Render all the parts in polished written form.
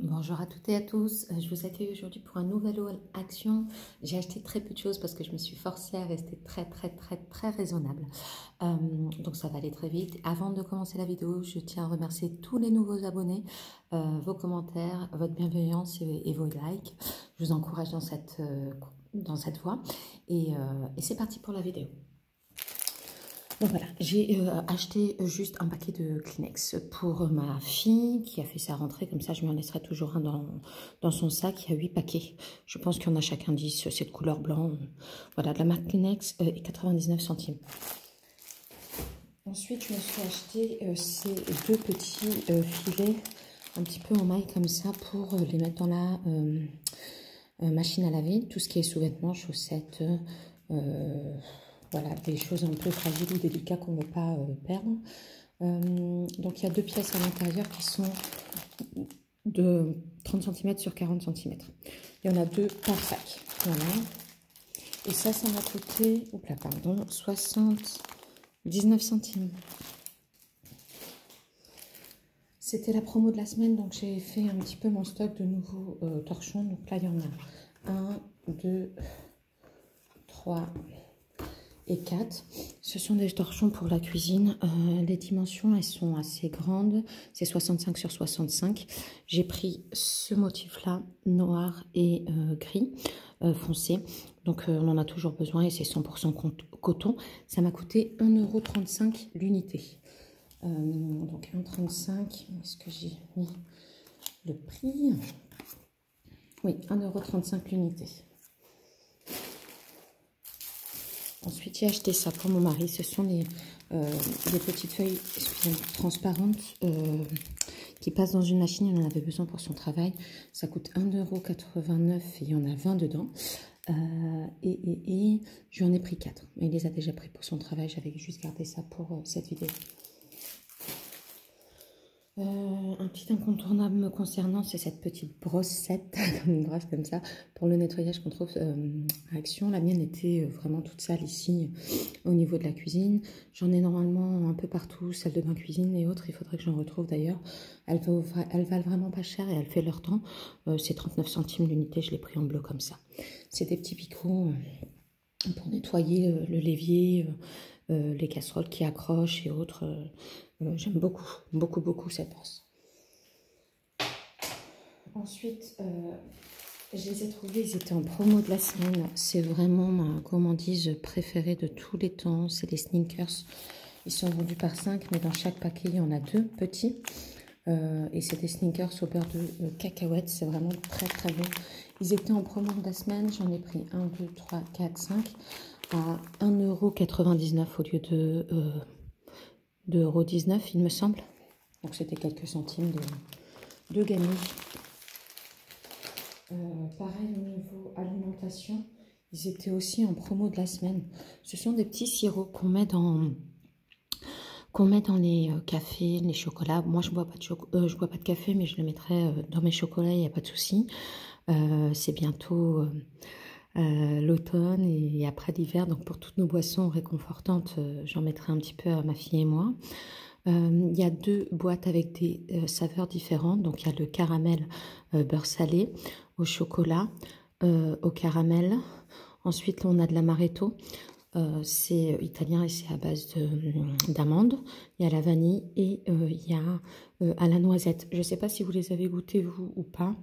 Bonjour à toutes et à tous, je vous accueille aujourd'hui pour un nouvel haul action. J'ai acheté très peu de choses parce que je me suis forcée à rester très raisonnable. Donc ça va aller très vite. Avant de commencer la vidéo, je tiens à remercier tous les nouveaux abonnés, vos commentaires, votre bienveillance et vos likes. Je vous encourage dans cette voie et c'est parti pour la vidéo. Donc voilà, j'ai acheté juste un paquet de Kleenex pour ma fille qui a fait sa rentrée. Comme ça, je lui en laisserai toujours un dans son sac. Il y a 8 paquets. Je pense qu'il y en a chacun 10. C'est de couleur blanc. Voilà, de la marque Kleenex et 99 centimes. Ensuite, je me suis acheté ces deux petits filets un petit peu en maille comme ça pour les mettre dans la machine à laver. Tout ce qui est sous-vêtements, chaussettes... voilà, des choses un peu fragiles ou délicates qu'on ne veut pas perdre. Donc il y a deux pièces à l'intérieur qui sont de 30 cm sur 40 cm. Il y en a deux par sac. Voilà. Et ça m'a coûté, 79 centimes. C'était la promo de la semaine, donc j'ai fait un petit peu mon stock de nouveaux torchons. Donc là, il y en a 1, 2, 3... et 4. Ce sont des torchons pour la cuisine. Les dimensions, elles sont assez grandes. C'est 65 sur 65. J'ai pris ce motif-là, noir et gris foncé. Donc, on en a toujours besoin et c'est 100% coton. Ça m'a coûté 1,35 € l'unité. Donc, 1,35 €. Est-ce que j'ai mis le prix? Oui, 1,35 € l'unité. Ensuite, j'ai acheté ça pour mon mari. Ce sont des petites feuilles transparentes qui passent dans une machine. Il en avait besoin pour son travail. Ça coûte 1,89 € et il y en a 20 dedans. Et j'en ai pris 4. Il les a déjà pris pour son travail. J'avais juste gardé ça pour cette vidéo. Un petit incontournable me concernant, c'est cette petite brossette, une brosse comme ça, pour le nettoyage qu'on trouve à Action. La mienne était vraiment toute sale ici, au niveau de la cuisine. J'en ai normalement un peu partout, salle de bain, cuisine et autres. Il faudrait que j'en retrouve d'ailleurs. Elles valent vraiment pas cher et elles font leur temps. C'est 39 centimes l'unité, je l'ai pris en bleu comme ça. C'est des petits picots pour nettoyer le l'évier, les casseroles qui accrochent et autres. J'aime beaucoup cette brosse. Ensuite, je les ai trouvés, ils étaient en promo de la semaine. C'est vraiment ma gourmandise préférée de tous les temps. C'est les Snickers. Ils sont vendus par 5, mais dans chaque paquet, il y en a 2 petits. Et c'est des Snickers au beurre de cacahuètes. C'est vraiment très bon. Ils étaient en promo de la semaine. J'en ai pris 1, 2, 3, 4, 5 à 1,99 € au lieu de 2,19 €, il me semble. Donc c'était quelques centimes de gagner. Pareil au niveau alimentation, ils étaient aussi en promo de la semaine. Ce sont des petits sirops qu'on met dans les cafés, les chocolats. Moi je bois pas de café, mais je le mettrai dans mes chocolats, il n'y a pas de souci. C'est bientôt l'automne et après l'hiver, donc pour toutes nos boissons réconfortantes, j'en mettrai un petit peu à ma fille et moi. Il y a 2 boîtes avec des saveurs différentes. Donc, il y a le caramel beurre salé au chocolat, au caramel. Ensuite, on a de l'amaretto. C'est italien et c'est à base d'amandes. Il y a la vanille et il y a à la noisette. Je ne sais pas si vous les avez goûtés, vous, ou pas.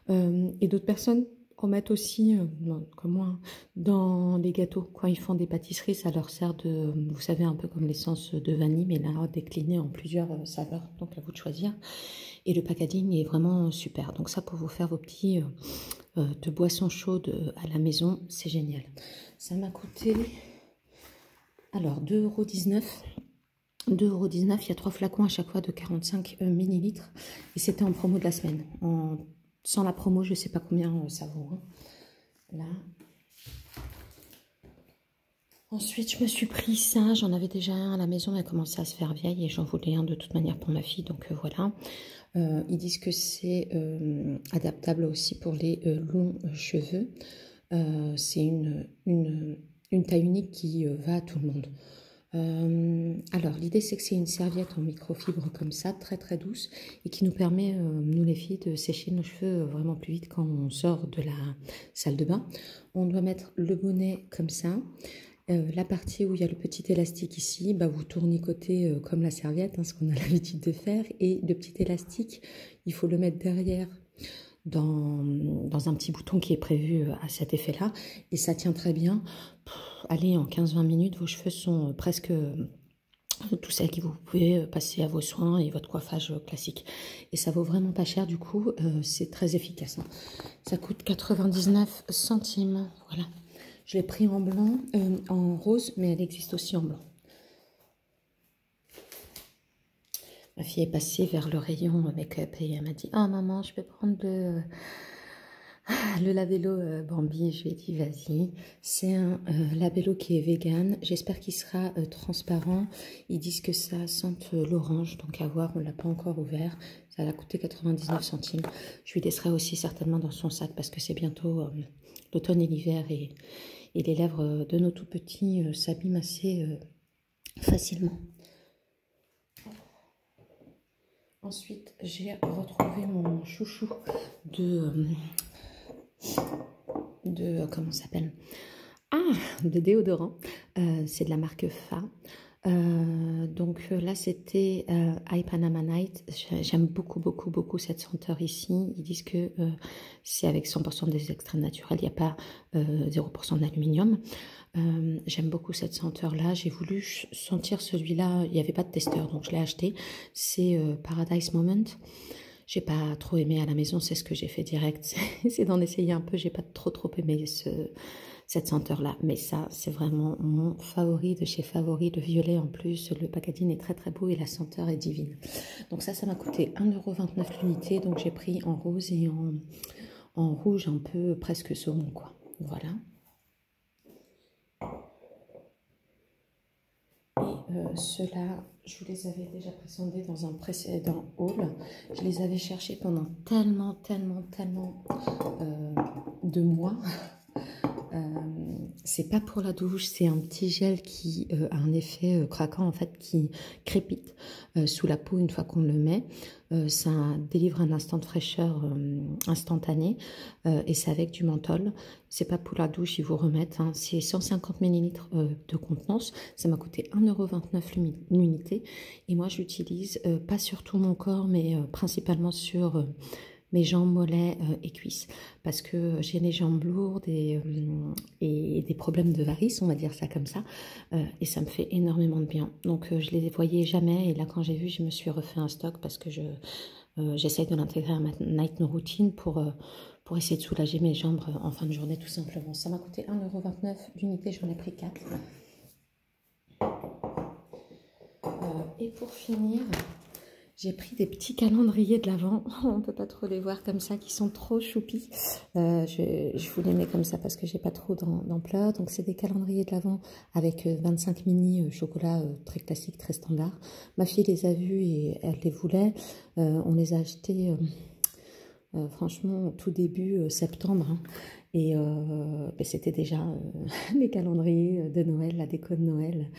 Et d'autres personnes en mettent aussi, comme moi, dans les gâteaux. Quand ils font des pâtisseries, ça leur sert de, vous savez, un peu comme l'essence de vanille, mais là, déclinée en plusieurs saveurs. Donc, à vous de choisir. Et le packaging est vraiment super. Donc, ça, pour vous faire vos petits de boissons chaudes à la maison, c'est génial. Ça m'a coûté, alors, 2,19 €. 2,19 €, il y a 3 flacons à chaque fois de 45 ml. Et c'était en promo de la semaine. Sans la promo, je ne sais pas combien ça vaut. Hein. Là. Ensuite, je me suis pris ça. J'en avais déjà un à la maison. Elle a commencé à se faire vieille et j'en voulais un de toute manière pour ma fille. Donc voilà. Ils disent que c'est adaptable aussi pour les longs cheveux. C'est une taille unique qui va à tout le monde. Alors, l'idée, c'est que c'est une serviette en microfibre comme ça, très très douce, et qui nous permet, nous les filles, de sécher nos cheveux vraiment plus vite quand on sort de la salle de bain. On doit mettre le bonnet comme ça. La partie où il y a le petit élastique ici, bah, vous tournicotez comme la serviette, hein, ce qu'on a l'habitude de faire. Et le petit élastique, il faut le mettre derrière dans un petit bouton qui est prévu à cet effet-là. Et ça tient très bien. Allez, en 15-20 minutes, vos cheveux sont presque tout secs et vous pouvez passer à vos soins et votre coiffage classique. Et ça vaut vraiment pas cher du coup, c'est très efficace. Hein. Ça coûte 99 centimes, voilà. Je l'ai pris en blanc, en rose, mais elle existe aussi en blanc. Ma fille est passée vers le rayon make-up et elle m'a dit « Oh maman, je peux prendre le labello Bambi ?» Je lui ai dit « Vas-y ». C'est un labello qui est vegan. J'espère qu'il sera transparent. Ils disent que ça sente l'orange, donc à voir, on ne l'a pas encore ouvert. Ça va coûter 99 centimes. Je lui laisserai aussi certainement dans son sac parce que c'est bientôt l'automne et l'hiver et les lèvres de nos tout petits s'abîment assez facilement. Ensuite, j'ai retrouvé mon chouchou de comment ça s'appelle? De déodorant. C'est de la marque Fa. Donc là, c'était I Panama Night. J'aime beaucoup cette senteur ici. Ils disent que c'est avec 100% des extraits naturels. Il n'y a pas 0% d'aluminium. J'aime beaucoup cette senteur-là. J'ai voulu sentir celui-là. Il n'y avait pas de testeur, donc je l'ai acheté. C'est Paradise Moment. J'ai pas trop aimé à la maison, c'est ce que j'ai fait direct. C'est d'en essayer un peu. J'ai pas trop aimé cette senteur-là. Mais ça, c'est vraiment mon favori de chez Favori. Le violet en plus. Le packaging est très beau et la senteur est divine. Donc ça m'a coûté 1,29 € l'unité. Donc j'ai pris en rose et en rouge un peu presque saumon, quoi. Voilà. Et ceux-là, je vous les avais déjà présentés dans un précédent haul. Je les avais cherchés pendant tellement de mois. C'est pas pour la douche, c'est un petit gel qui a un effet craquant en fait, qui crépite sous la peau une fois qu'on le met. Ça délivre un instant de fraîcheur instantané et c'est avec du menthol. C'est pas pour la douche, ils vous remettent. Hein. C'est 150 ml de contenance. Ça m'a coûté 1,29 € l'unité. Et moi, j'utilise pas sur tout mon corps, mais principalement sur mes jambes, mollets et cuisses. Parce que j'ai les jambes lourdes et des problèmes de varices, on va dire ça comme ça. Et ça me fait énormément de bien. Donc, je les voyais jamais. Et là, quand j'ai vu, je me suis refait un stock parce que j'essaye de l'intégrer à ma night routine pour essayer de soulager mes jambes en fin de journée, tout simplement. Ça m'a coûté 1,29 € l'unité. J'en ai pris 4. Et pour finir, j'ai pris des petits calendriers de l'Avent. On ne peut pas trop les voir comme ça, qui sont trop choupis. Je vous les mets comme ça parce que j'ai pas trop d'ampleur. Donc c'est des calendriers de l'Avent avec 25 mini chocolat très classique, très standard. Ma fille les a vus et elle les voulait. On les a achetés franchement tout début septembre. Hein. Et c'était déjà les calendriers de Noël, la déco de Noël.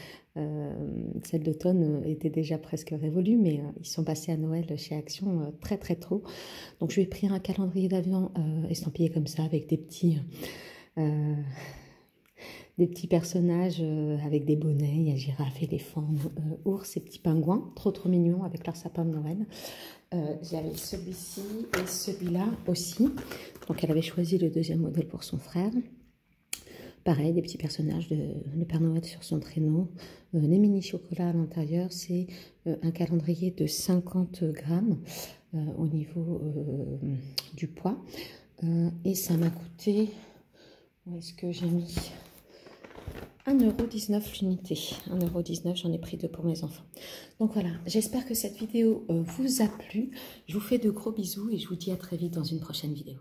Celle d'automne était déjà presque révolue, mais ils sont passés à Noël chez Action très tôt. Donc je lui ai pris un calendrier d'Avent estampillé comme ça avec des petits personnages avec des bonnets. Il y a girafe, éléphant, ours et petits pingouins, trop mignons avec leur sapin de Noël. J'avais celui-ci et celui-là aussi. Donc elle avait choisi le deuxième modèle pour son frère. Pareil, des petits personnages de le Père Noël sur son traîneau. Les mini chocolats à l'intérieur, c'est un calendrier de 50 grammes au niveau du poids. Et ça m'a coûté, où est-ce que j'ai mis 1,19 € l'unité. 1,19 €, j'en ai pris 2 pour mes enfants. Donc voilà, j'espère que cette vidéo vous a plu. Je vous fais de gros bisous et je vous dis à très vite dans une prochaine vidéo.